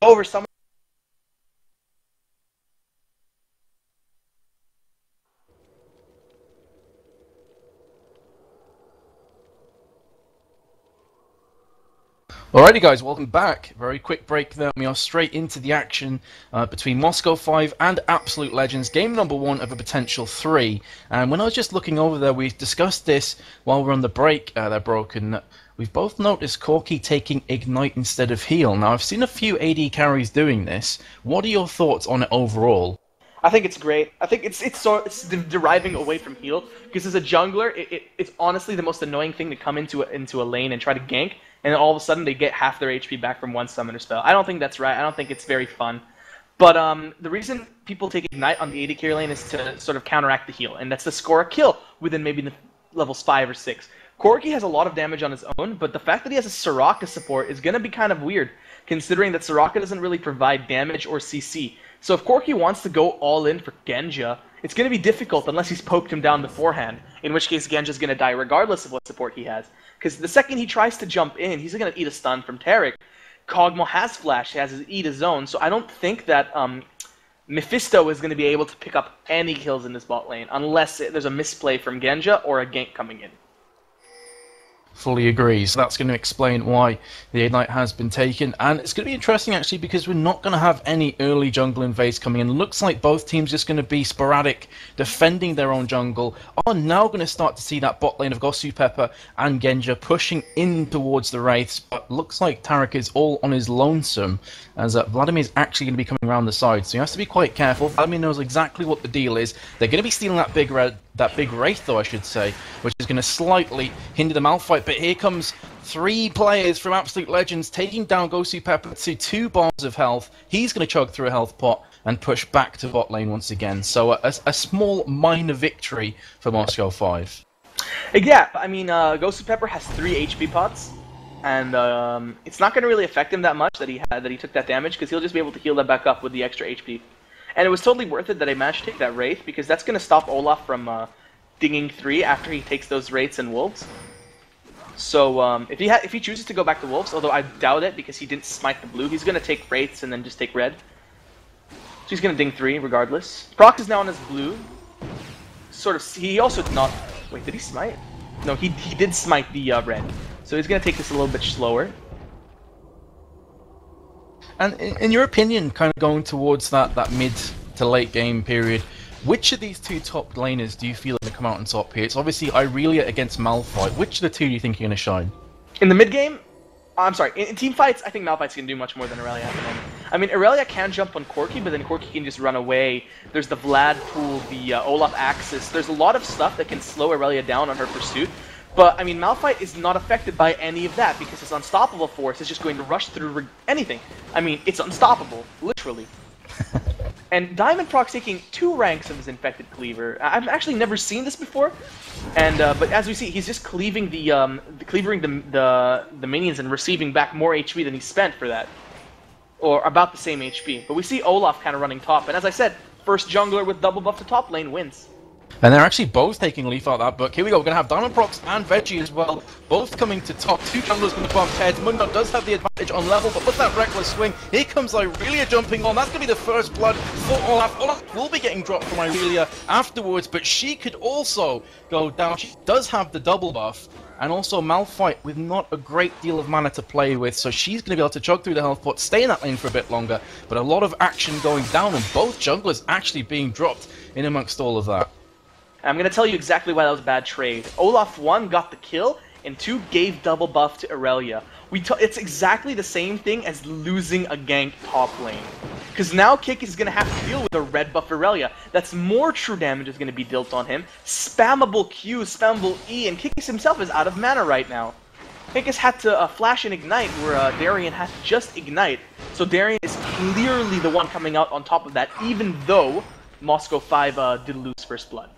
over some. Alrighty guys, welcome back. Very quick break there. We are straight into the action between Moscow 5 and Absolute Legends, game number 1 of a potential 3. And when I was just looking over there, we discussed this while we were on the break there, Broken. We've both noticed Corki taking Ignite instead of Heal. Now, I've seen a few AD carries doing this. What are your thoughts on it overall? I think it's great. I think it's deriving away from heal, because as a jungler, it's honestly the most annoying thing to come into a lane and try to gank, and then all of a sudden they get half their HP back from one summoner spell. I don't think that's right. I don't think it's very fun. But the reason people take Ignite on the AD carry lane is to sort of counteract the heal, and that's to score a kill within maybe the levels 5 or 6. Corki has a lot of damage on his own, but the fact that he has a Soraka support is going to be kind of weird, considering that Soraka doesn't really provide damage or CC. So if Corki wants to go all in for Genja, it's going to be difficult unless he's poked him down beforehand, in which case Genja's going to die regardless of what support he has. Because the second he tries to jump in, he's going to eat a stun from Taric. Kog'Maw has Flash, he has his eat his own, so I don't think that Mephisto is going to be able to pick up any kills in this bot lane, unless there's a misplay from Genja or a gank coming in. Fully agree. So that's going to explain why the Ignite has been taken. And it's going to be interesting, actually, because we're not going to have any early jungle invades coming in. It looks like both teams just going to be sporadic, defending their own jungle. Are now going to start to see that bot lane of Gosu Pepper and Genja pushing in towards the Wraiths. But looks like Taric is all on his lonesome, as Vladimir is actually going to be coming around the side. So he has to be quite careful. Vladimir knows exactly what the deal is. They're going to be stealing that big Wraith, though, I should say, which is going to slightly hinder the Malphite. But here comes 3 players from Absolute Legends taking down Gosu Pepper to 2 bars of health. He's going to chug through a health pot and push back to bot lane once again. So a small minor victory for Moscow 5. Yeah, I mean, Gosu Pepper has 3 HP pots, and it's not going to really affect him that much that he took that damage, because he'll just be able to heal that back up with the extra HP. And it was totally worth it that I managed to take that Wraith, because that's going to stop Olaf from dinging 3 after he takes those Wraiths and Wolves. So if he chooses to go back to Wolves, although I doubt it because he didn't smite the blue, he's going to take Wraiths and then just take red. So he's going to ding 3 regardless. Proc is now on his blue. Sort of. He also did not. Wait, did he smite? No, he did smite the red. So he's going to take this a little bit slower. And in your opinion, kind of going towards that mid to late game period, which of these 2 top laners do you feel are going to come out on top here? It's obviously Irelia against Malphite. Which of the 2 do you think are going to shine? In the mid game, I'm sorry, in team fights, I think Malphite's going to do much more than Irelia at the moment. I mean, Irelia can jump on Corki, but then Corki can just run away. There's the Vlad pool, the Olaf Axis. There's a lot of stuff that can slow Irelia down on her pursuit. But, I mean, Malphite is not affected by any of that because his unstoppable force is just going to rush through anything. I mean, it's unstoppable, literally. And Diamond Proc's taking 2 ranks of his Infected Cleaver. I've actually never seen this before. And but as we see, he's just cleavering the minions and receiving back more HP than he spent for that. Or about the same HP. But we see Olaf kind of running top. And as I said, first jungler with double buff to top lane wins. And they're actually both taking Leaf out of that book. Here we go, we're going to have Diamond Prox and Veggie as well, both coming to top. 2 junglers going to bump heads. Mundot does have the advantage on level, but look at that reckless swing. Here comes Irelia jumping on. That's going to be the first blood for Olaf. Olaf will be getting dropped from Irelia afterwards, but she could also go down. She does have the double buff, and also Malphite with not a great deal of mana to play with, so she's going to be able to chug through the health pot, stay in that lane for a bit longer, but a lot of action going down, and both junglers actually being dropped in amongst all of that. I'm going to tell you exactly why that was a bad trade. Olaf 1 got the kill, and 2 gave double buff to Irelia. It's exactly the same thing as losing a gank top lane. Because now Kick is going to have to deal with a red buff Irelia. That's more true damage is going to be dealt on him. Spammable Q, spammable E, and Kikis himself is out of mana right now. Kikis had to flash and ignite, where Darien had to just ignite. So Darien is clearly the one coming out on top of that, even though Moscow 5 did lose first blood.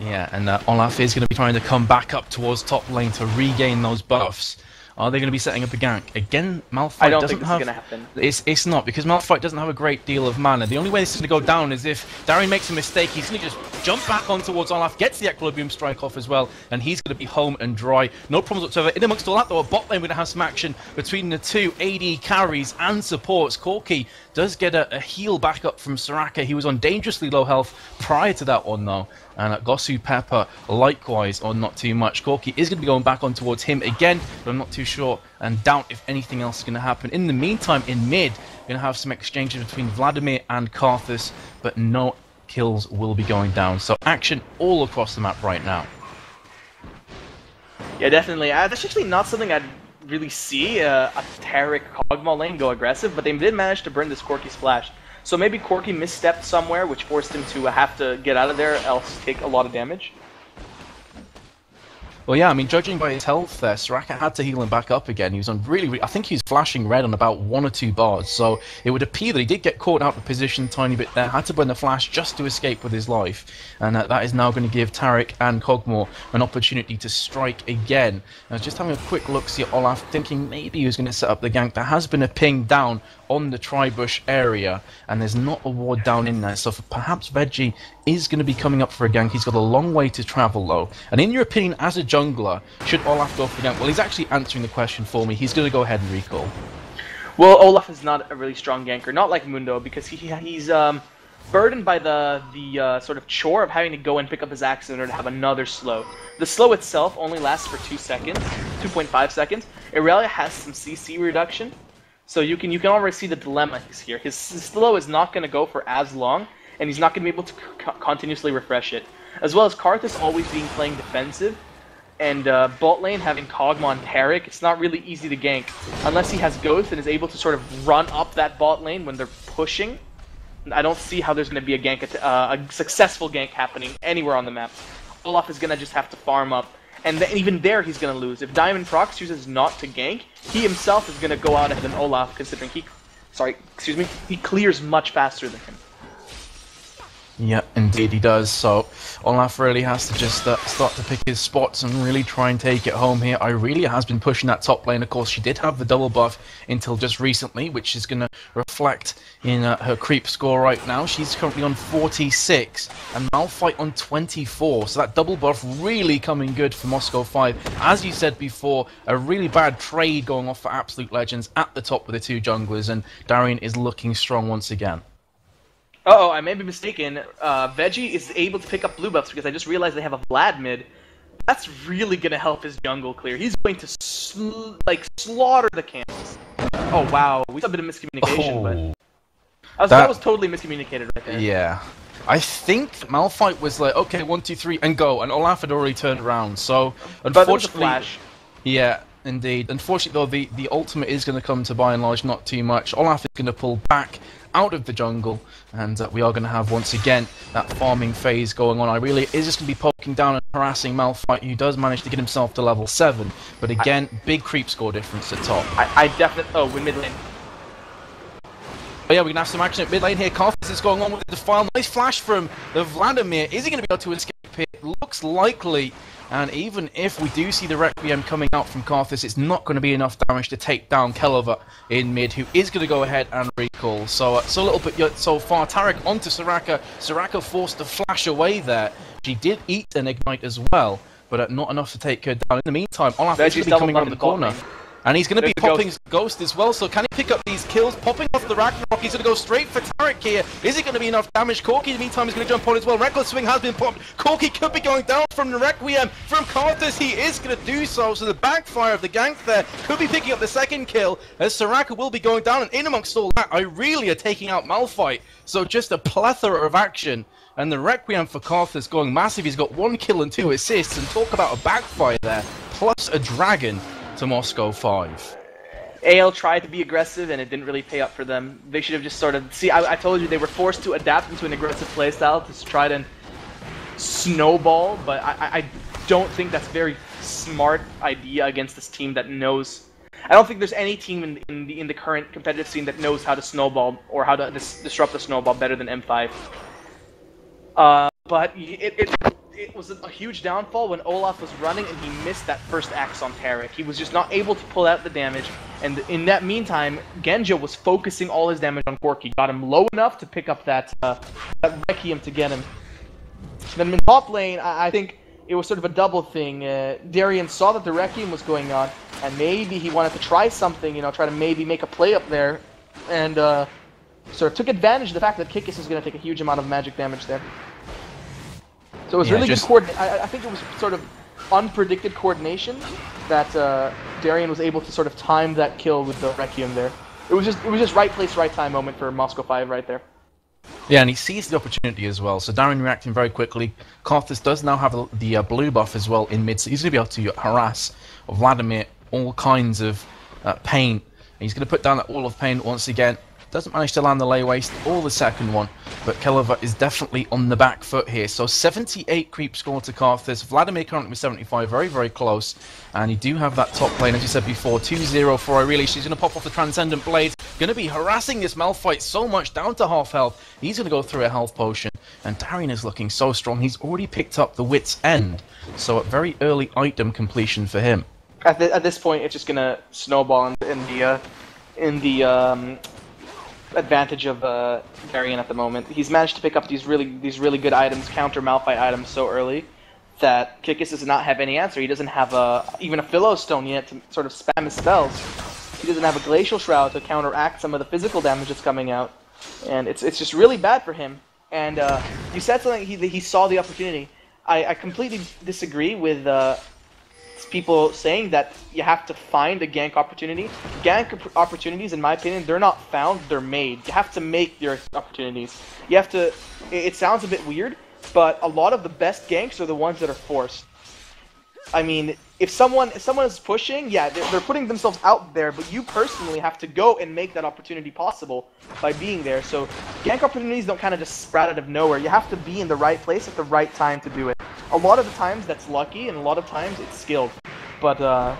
Yeah, and Olaf is going to be trying to come back up towards top lane to regain those buffs. Are they going to be setting up a gank? Again, I Malphite don't doesn't think this have... is going to happen. It's not, because Malphite doesn't have a great deal of mana. The only way this is going to go down is if Darien makes a mistake. He's going to just jump back on towards Olaf, gets the Equilibrium Strike off as well, and he's going to be home and dry. No problems whatsoever. In amongst all that, though, a bot lane we're going to have some action between the two AD carries and supports. Corki does get a heal back up from Soraka. He was on dangerously low health prior to that one, though. And Gosu Pepper, likewise, on not too much. Corki is going to be going back on towards him again, but I'm not too sure and doubt if anything else is going to happen. In the meantime, in mid, we're going to have some exchanges between Vladimir and Karthus, but no kills will be going down. So action all across the map right now. Yeah, definitely. That's actually not something I'd really see a Taric Kog'Maw lane go aggressive, but they did manage to burn this Corki splash. So maybe Corki misstepped somewhere, which forced him to have to get out of there, else take a lot of damage. Well, yeah, I mean, judging by his health there, Soraka had to heal him back up again. He was on really, I think he was flashing red on about 1 or 2 bars, so it would appear that he did get caught out of position a tiny bit there, had to burn the flash just to escape with his life, and that is now going to give Taric and Kog'Maw an opportunity to strike again. I was just having a quick look-see at Olaf, thinking maybe he was going to set up the gank. There has been a ping down on the Tribush area, and there's not a ward down in there, so perhaps Veggie is going to be coming up for a gank. He's got a long way to travel, though. And in your opinion, as a jungler, should Olaf go for the gank? Well, he's actually answering the question for me. He's going to go ahead and recall. Well, Olaf is not a really strong ganker, not like Mundo, because he's burdened by the sort of chore of having to go and pick up his axe in order to have another slow. The slow itself only lasts for 2 seconds, 2.5 seconds. Irelia has some CC reduction, so you can already see the dilemma here. His slow is not going to go for as long, and he's not going to be able to continuously refresh it. As well as Karthus always being playing defensive, and bot lane having Kog'Maw and Taric, it's not really easy to gank unless he has Ghost and is able to sort of run up that bot lane when they're pushing. I don't see how there's going to be a successful gank happening anywhere on the map. Olaf is going to just have to farm up, and even there he's going to lose. If Diamond Prox chooses not to gank, he himself is going to go out ahead than Olaf, considering he clears much faster than him. Yeah, indeed he does. So Olaf really has to just start to pick his spots and really try and take it home here. Irelia has been pushing that top lane. Of course, she did have the double buff until just recently, which is going to reflect in her creep score right now. She's currently on 46 and Malphite on 24. So that double buff really coming good for Moscow 5. As you said before, a really bad trade going off for Absolute Legends at the top with the 2 junglers, and Darien is looking strong once again. Uh-oh, I may be mistaken. Veggie is able to pick up blue buffs because I just realized they have a Vlad mid. That's really going to help his jungle clear. He's going to slaughter the camps. Oh wow, we saw a bit of miscommunication, but that was totally miscommunicated right there. Yeah. I think Malphite was like, okay, 1, 2, 3, and go, and Olaf had already turned around, so unfortunately... Flash. Yeah, indeed. Unfortunately, though, the ultimate is going to come to, by and large, not too much. Olaf is going to pull back out of the jungle, and we are going to have, once again, that farming phase going on. Irelia is just going to be poking down and harassing Malphite, who does manage to get himself to level 7, but again, big creep score difference at top. I definitely... Oh, we're mid lane. But yeah, we're going to have some action at mid lane here. Karthus is going on with the Defile. Nice flash from the Vladimir. Is he going to be able to escape here? Looks likely. And even if we do see the Requiem coming out from Karthus, it's not going to be enough damage to take down Kelova in mid, who is going to go ahead and recall. So a little bit so far. Taric onto Soraka. Soraka forced to flash away there. She did eat an Ignite as well, but not enough to take her down. In the meantime, Olaf is going to be coming around the corner. And he's going to be popping Ghost as well, so can he pick up these kills? Popping off the Ragnarok, he's going to go straight for Taric here. Is it going to be enough damage? Corki, in the meantime, is going to jump on as well. Reckless Swing has been popped. Corki could be going down from the Requiem. From Karthus, he is going to do so. So the backfire of the gank there could be picking up the second kill, as Soraka will be going down. And in amongst all that, Irelia taking out Malphite. So just a plethora of action. And the Requiem for Karthus going massive. He's got 1 kill and 2 assists. And talk about a backfire there, plus a dragon to Moscow 5. AL tried to be aggressive and it didn't really pay up for them. They should have just sort of... See, I told you they were forced to adapt into an aggressive playstyle to try to snowball, but I don't think that's a very smart idea against this team that knows... I don't think there's any team in the current competitive scene that knows how to snowball or how to disrupt the snowball better than M5. But it was a huge downfall when Olaf was running and he missed that first axe on Tarek. He was just not able to pull out the damage, and in that meantime, Genja was focusing all his damage on Corki. Got him low enough to pick up that Requiem to get him. Then in top lane, I think it was sort of a double thing. Darien saw that the Requiem was going on, and maybe he wanted to try something, try to maybe make a play up there, and sort of took advantage of the fact that Kikis is going to take a huge amount of magic damage there. So it was really good coordination. I think it was sort of unpredicted coordination that Darien was able to sort of time that kill with the Requiem there. It was just right place, right time moment for Moscow 5 right there. Yeah, and he sees the opportunity as well. So Darien reacting very quickly. Karthus does now have the blue buff as well in mid, so he's going to be able to harass Vladimir all kinds of pain. And he's going to put down that wall of pain once again. Doesn't manage to land the lay waste or the second one, but Keleva is definitely on the back foot here. So 78 creep score to Karthus. Vladimir currently with 75, very, very close. And you do have that top lane, as you said before, 2-0 for Irelia. She's going to pop off the Transcendent Blades. Going to be harassing this Malphite so much, down to half health. He's going to go through a health potion. And Darien is looking so strong. He's already picked up the Wit's End. So a very early item completion for him. At this point, it's just going to snowball in the advantage of Darien at the moment. He's managed to pick up these really good items, counter Malphite items so early that Kikis does not have any answer. He doesn't have even a Philo Stone yet to sort of spam his spells. He doesn't have a Glacial Shroud to counteract some of the physical damage that's coming out, and it's just really bad for him. And you said something he saw the opportunity. I completely disagree with people saying that you have to find a gank opportunity. Gank opportunities, in my opinion, they're not found, they're made. You have to make your opportunities. You have to... It sounds a bit weird, but a lot of the best ganks are the ones that are forced. I mean, if someone is pushing, yeah, they're putting themselves out there, but you personally have to go and make that opportunity possible by being there. So gank opportunities don't kind of just sprout out of nowhere. You have to be in the right place at the right time to do it. A lot of the times that's lucky, and a lot of times it's skilled. But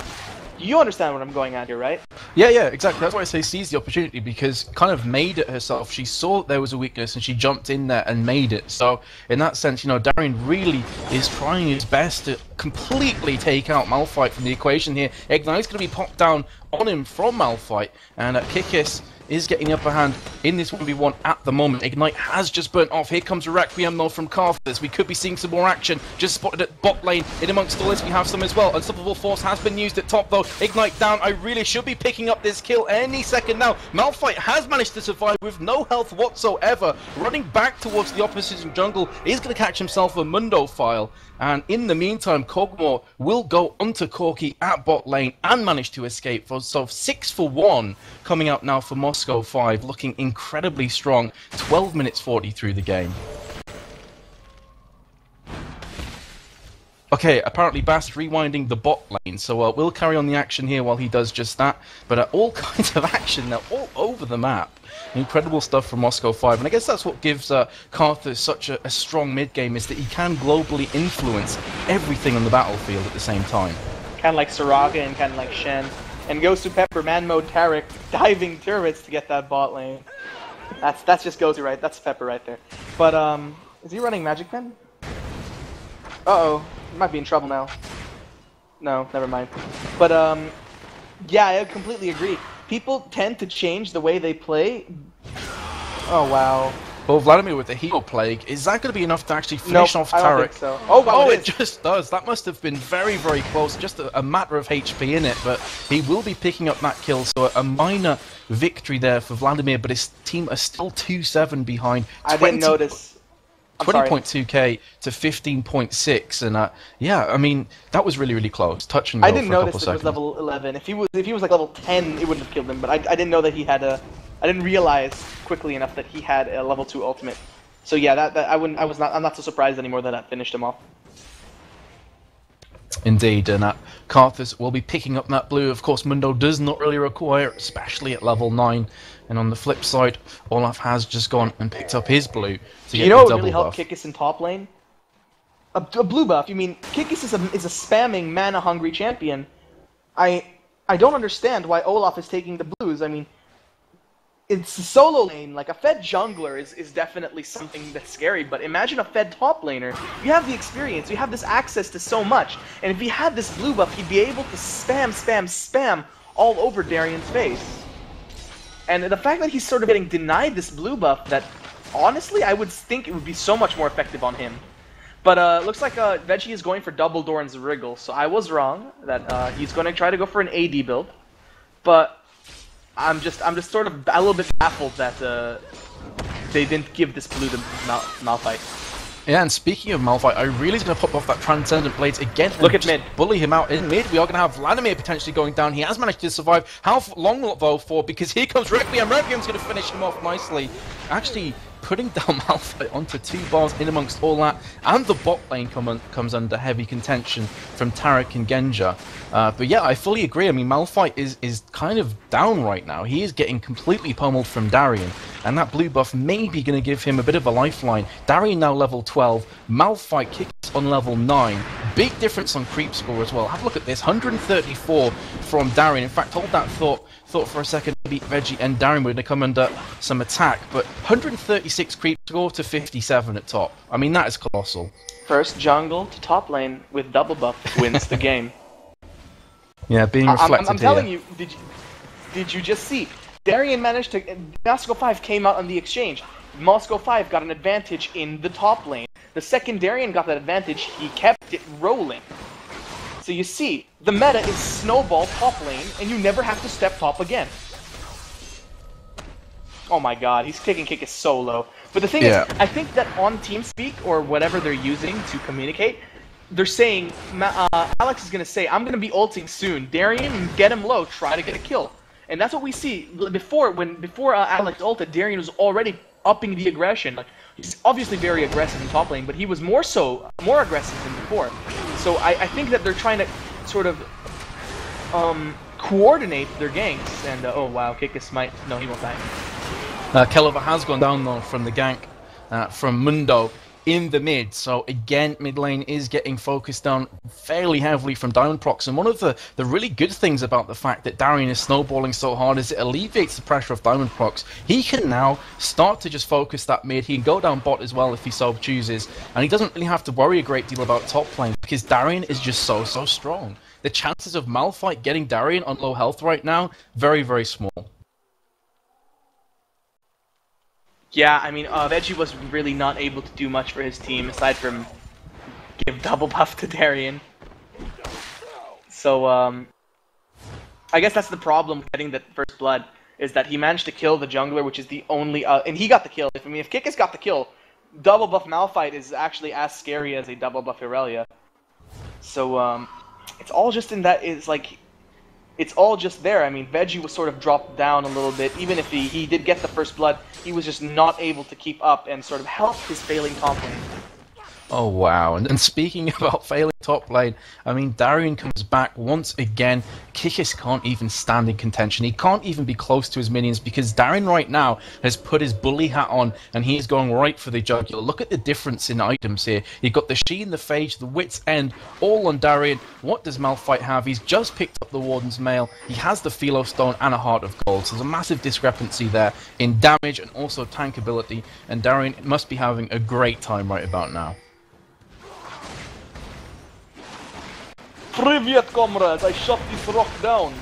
you understand what I'm going at here, right? Yeah, exactly. That's why I say seize the opportunity, because kind of made it herself. She saw there was a weakness and she jumped in there and made it. So in that sense, Darien really is trying his best to completely take out Malphite from the equation here. Ignite's going to be popped down on him from Malphite, and Kikis is getting the upper hand in this 1v1 at the moment. Ignite has just burnt off. Here comes a Requiem though from Karthus. We could be seeing some more action. Just spotted at bot lane. In amongst all this, we have some as well. Unstoppable Force has been used at top though. Ignite down. I really should be picking up this kill any second now. Malphite has managed to survive with no health whatsoever. Running back towards the opposition jungle. He's going to catch himself a Mundo file. And in the meantime, Kog'Maw will go onto Corki at bot lane and manage to escape. So 6 for 1 coming out now for Moscow 5, looking incredibly strong. 12 minutes 40 through the game. Okay, apparently Bast rewinding the bot lane, so we'll carry on the action here while he does just that. But all kinds of action now, all over the map. Incredible stuff from Moscow 5, and I guess that's what gives Karthus such a strong mid-game, is that he can globally influence everything on the battlefield at the same time. Kind of like Saraga and kind of like Shen. And Gosu Pepper, man mode Tarek, diving turrets to get that bot lane. That's just Gosu, right? That's Pepper right there. But, is he running Magic Pen? Uh-oh. He might be in trouble now. No, never mind. But, yeah, I completely agree. People tend to change the way they play. Oh, wow. Well, Vladimir with the Heal Plague, is that going to be enough to actually finish off Tarek? I don't think so. Oh, wow, it just does. That must have been very, very close. Just a matter of HP in it, but he will be picking up that kill. So a minor victory there for Vladimir, but his team are still 2-7 behind. I didn't notice. 20.2k to 15.6, and yeah, I mean that was really, really close. Touch and go. I didn't for a notice couple it was seconds. level 11. If he was like level 10, it wouldn't have killed him. But I didn't know that he had a. I didn't realize quickly enough that he had a level 2 ultimate. So yeah, I'm not so surprised anymore that that finished him off. Indeed, and Karthus will be picking up that blue. Of course, Mundo does not really require, especially at level 9. And on the flip side, Olaf has just gone and picked up his blue to get the double buff. You know what really helped Kikis in top lane? A blue buff. You mean Kikis is a spamming mana-hungry champion. I don't understand why Olaf is taking the blues. I mean, it's a solo lane. Like, a fed jungler is definitely something that's scary, but imagine a fed top laner. You have the experience, you have this access to so much, and if he had this blue buff, he'd be able to spam all over Darian's face. And the fact that he's sort of getting denied this blue buff, that honestly, I would think it would be so much more effective on him. But looks like Veggie is going for double Doran's Wriggle, so I was wrong that he's going to try to go for an AD build. But I'm just sort of a little bit baffled that they didn't give this blue to Malphite. Yeah, and speaking of Malphite, I really is going to pop off that Transcendent Blades again and Look at mid. Bully him out in mid. We are going to have Vladimir potentially going down. He has managed to survive. How long though for? Because here comes Requiem. Requiem's going to finish him off nicely. Actually putting down Malphite onto 2 bars in amongst all that, and the bot lane comes under heavy contention from Taric and Genja. But yeah, I fully agree. I mean, Malphite is kind of down right now. He is getting completely pummeled from Darien, and that blue buff may be going to give him a bit of a lifeline. Darien now level 12, Malphite kicks on level 9. Big difference on creep score as well. Have a look at this, 134 from Darien. In fact, hold that thought for a second. Maybe Veggie and Darien were going to come under some attack, but 136 creep score to 57 at top. I mean, that is colossal. First jungle to top lane with double buff wins the game. Yeah, being reflected I'm telling you, did you just see? Darien managed to... Moscow 5 came out on the exchange. Moscow 5 got an advantage in the top lane. The second Darien got that advantage, he kept it rolling. So you see, the meta is snowball top lane, and you never have to step top again. Oh my god, he's kicking Kikis so low. But the thing is, I think that on TeamSpeak, or whatever they're using to communicate, they're saying, Alex is going to say, I'm going to be ulting soon. Darien, get him low, try to get a kill. And that's what we see. Before Alex ulted, Darien was already upping the aggression. Like, he's obviously very aggressive in top lane, but he was more aggressive than before. So I think that they're trying to sort of coordinate their ganks. And oh wow, Kikis might... No, he won't die. Kellever has gone down though from the gank from Mundo in the mid. So again, mid lane is getting focused on fairly heavily from Diamond Prox. And one of the really good things about the fact that Darien is snowballing so hard is it alleviates the pressure of Diamond Prox. He can now start to just focus that mid. He can go down bot as well if he so chooses. And he doesn't really have to worry a great deal about top lane because Darien is just so strong. The chances of Malphite getting Darien on low health right now, very, very small. Yeah, I mean, Veggie was really not able to do much for his team, aside from give double buff to Darien. So, I guess that's the problem with getting that first blood, is that he managed to kill the jungler, which is the only... and he got the kill. I mean, if Kikis got the kill, double buff Malphite is actually as scary as a double buff Irelia. So, it's all just in that... It's all just there. I mean, Veggie was sort of dropped down a little bit. Even if he did get the first blood, he was just not able to keep up and sort of help his failing top lane. Oh wow, and speaking about failing top lane, I mean, Darien comes back once again. Kikis can't even stand in contention. He can't even be close to his minions because Darien right now has put his bully hat on and he's going right for the jugular. Look at the difference in items here. You've got the Sheen, the Phage, the Wit's End, all on Darien. What does Malphite have? He's just picked up the Warden's Mail. He has the Philo Stone and a Heart of Gold. So there's a massive discrepancy there in damage and also tank ability, and Darien must be having a great time right about now. Privyet, comrades! I shot this rock down!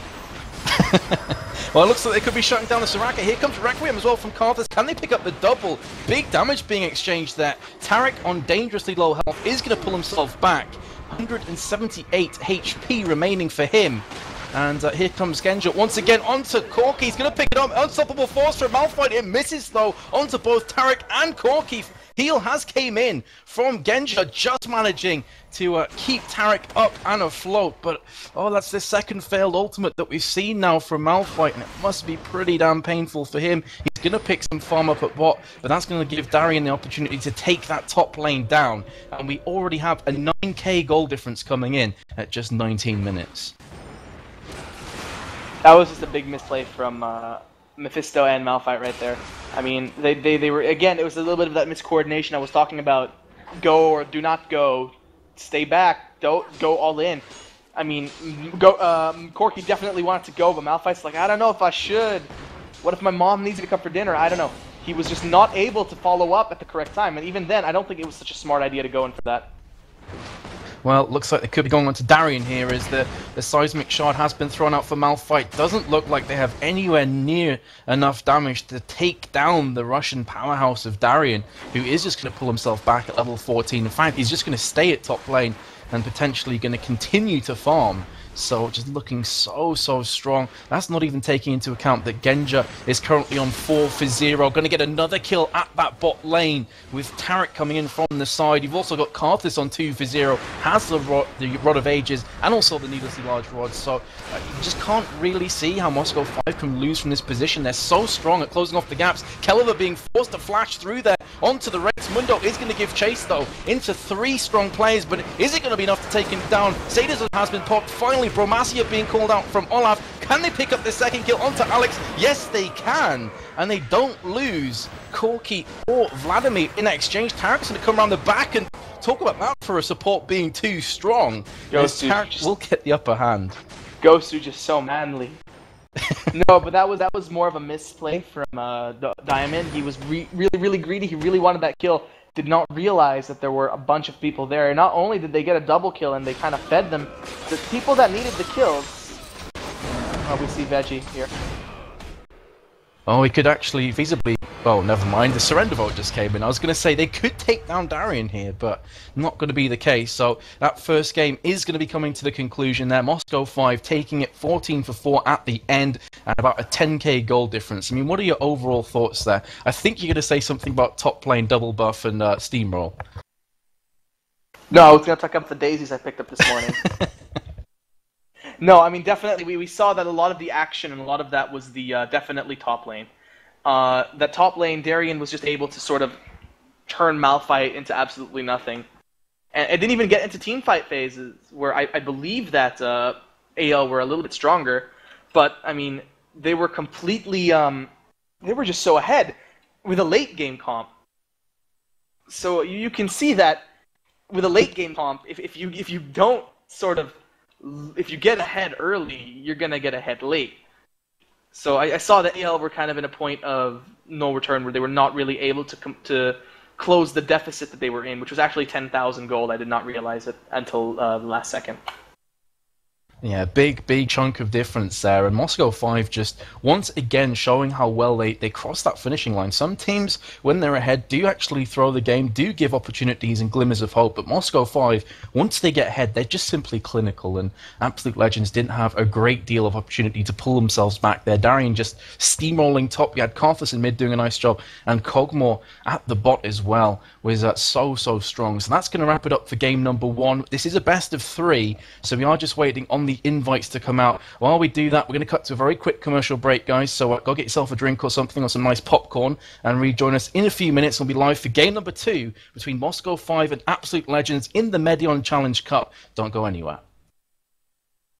Well, it looks like they could be shutting down the Soraka. Here comes Requiem as well from Karthus. Can they pick up the double? Big damage being exchanged there. Taric on dangerously low health is going to pull himself back. 178 HP remaining for him. And here comes Genja once again onto Corki. He's going to pick it up. Unstoppable force from Malphite. It misses though onto both Taric and Corki. Heal has came in from Genja, just managing to keep Taric up and afloat. But, oh, that's the second failed ultimate that we've seen now from Malphite, and it must be pretty damn painful for him. He's going to pick some farm up at bot, but that's going to give Darien the opportunity to take that top lane down. And we already have a 9k goal difference coming in at just 19 minutes. That was just a big misplay from Mephisto and Malphite right there. I mean, they were, again, it was a little bit of that miscoordination I was talking about. Go or do not go. Stay back. Don't go all in. I mean, Corki definitely wanted to go, but Malphite's like, I don't know if I should. What if my mom needs me to come for dinner? I don't know. He was just not able to follow up at the correct time, and even then, I don't think it was such a smart idea to go in for that. Well, looks like they could be going on to Darien here as the seismic shard has been thrown out for Malphite. Doesn't look like they have anywhere near enough damage to take down the Russian powerhouse of Darien, who is just going to pull himself back at level 14. In fact, he's just going to stay at top lane and potentially going to continue to farm. So just looking so strong. That's not even taking into account that Genja is currently on 4 for 0. Going to get another kill at that bot lane with Tarek coming in from the side. You've also got Karthus on 2 for 0. Has the Rod of Ages and also the needlessly large rod. So you just can't really see how Moscow 5 can lose from this position. They're so strong at closing off the gaps. Kellever being forced to flash through there onto the race. Mundo is going to give chase though into 3 strong players, but is it going to be enough to take him down? Sadism has been popped. Finally, Bromasia being called out from Olaf. Can they pick up the second kill onto Alex? Yes, they can. And they don't lose Corki or Vladimir in exchange. Tarek's going to come around the back and talk about that for a support being too strong. Tarek will get the upper hand. Ghostu just so manly. No, but that was more of a misplay from Diamond. He was really greedy. He really wanted that kill. Did not realize that there were a bunch of people there. And not only did they get a double kill and they kind of fed them, the people that needed the kills. Oh, we see Veggie here. Oh, he could actually feasibly... Oh, never mind. The surrender vote just came in. I was going to say they could take down Darien here, but not going to be the case. So that first game is going to be coming to the conclusion there. Moscow 5 taking it 14 for 4 at the end and about a 10k goal difference. I mean, what are your overall thoughts there? I think you're going to say something about top lane double buff and steamroll. No, I was going to talk up the daisies I picked up this morning. No, I mean, definitely, we saw that a lot of the action and a lot of that was the definitely top lane. That top lane, Darien was just able to sort of turn Malphite into absolutely nothing. And it didn't even get into teamfight phases, where I believe that AL were a little bit stronger. But, I mean, they were completely, they were just so ahead with a late game comp. So you can see that with a late game comp, if you don't sort of, if you get ahead early, you're going to get ahead late. So I saw that AL were kind of in a point of no return where they were not really able to close the deficit that they were in, which was actually 10,000 gold. I did not realize it until the last second. Yeah, big chunk of difference there. And Moscow 5 just once again showing how well they cross that finishing line. Some teams, when they're ahead, do actually throw the game, do give opportunities and glimmers of hope. But Moscow 5, once they get ahead, they're just simply clinical. And Absolute Legends didn't have a great deal of opportunity to pull themselves back there. Darien just steamrolling top. You had Karthus in mid doing a nice job. And Kog'Maw at the bot as well was so strong. So that's going to wrap it up for game number 1. This is a best of 3, so we are just waiting on the invites to come out. While we do that, we're going to cut to a very quick commercial break, guys, so go get yourself a drink or something or some nice popcorn and rejoin us in a few minutes. We'll be live for game number 2 between Moscow 5 and Absolute Legends in the Medion Challenge Cup. Don't go anywhere.